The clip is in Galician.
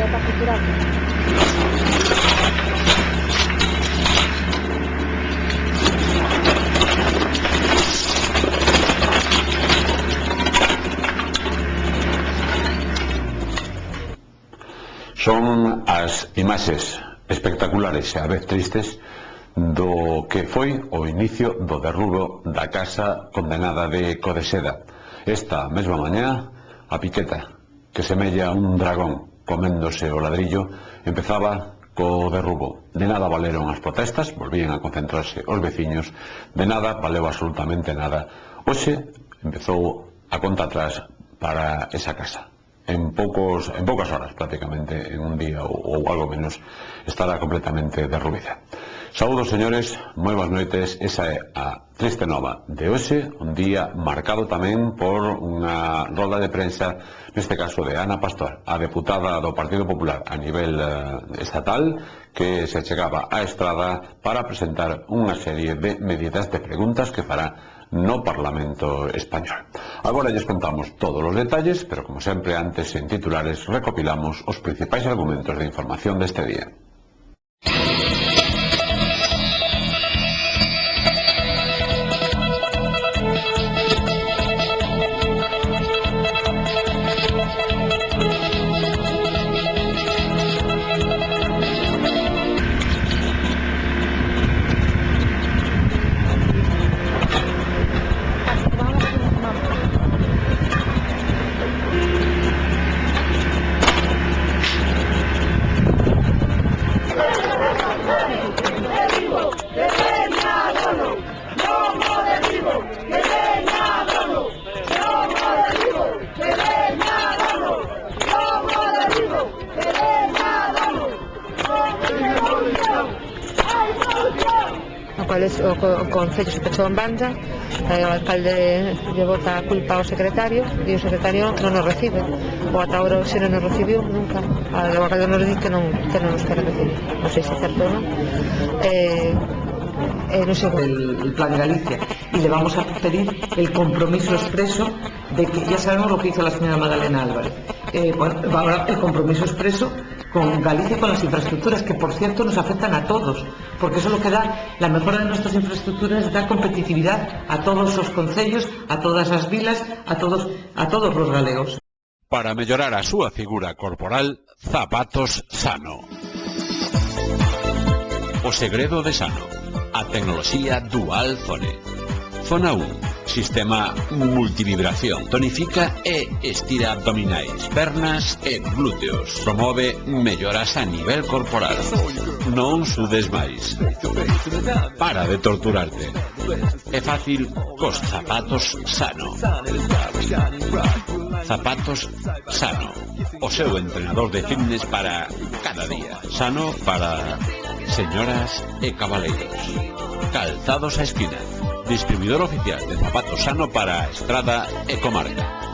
para cultural. Son as imaxes espectaculares e a vez tristes do que foi o inicio do derrubo da casa condenada de Codeseda. Esta mesma mañá, a piqueta, que semella un dragón coméndose o ladrillo, empezaba co derrubo. De nada valeron as protestas, volvían a concentrarse os veciños, de nada valeu absolutamente nada. Hoxe empezou a conta atrás para esa casa. En pocas horas, prácticamente, en un día ou algo menos, estará completamente derrubida. Saúdos, señores, moi boas noites. Esa é a triste nova de hoxe, un día marcado tamén por unha rolda de prensa, neste caso de Ana Pastor, a deputada do Partido Popular a nivel estatal, que se chegaba á estrada para presentar unha serie de medidas de preguntas que fará no Parlamento Español. Agora lles contamos todos os detalles, pero como sempre antes en titulares recopilamos os principais argumentos de información deste día. O Concello se pechou en banda, o alcalde lle bota a culpa ao secretario e o secretario non nos recibe, ou ata ahora se non nos recibiu nunca. O alcalde nos dice que non nos quere recibir, non sei se é certo ou non. No sé. El plan de Galicia, y le vamos a pedir el compromiso expreso de que ya sabemos lo que hizo la señora Magdalena Álvarez. Ahora el compromiso expreso con Galicia y con las infraestructuras, que por cierto nos afectan a todos, porque eso es lo que da la mejora de nuestras infraestructuras, da competitividad a todos os concellos, a todas as vilas, a todos os galegos. Para mellorar a súa figura corporal, Zapatos Sano. O segredo de Sano, a tecnoloxía Dual Zone. Zona 1, sistema multivibración, tonifica e estira abdominais, pernas e glúteos. Promove melloras a nivel corporal. Non sudes máis. Para de torturarte. É fácil cos Zapatos Sano. Zapatos Sano, o seu entrenador de fitness para cada día. Sano para señoras e cabaleiros. Calzados a esquina. Distribuidor oficial de Zapatos Sano para Estrada e Comarca.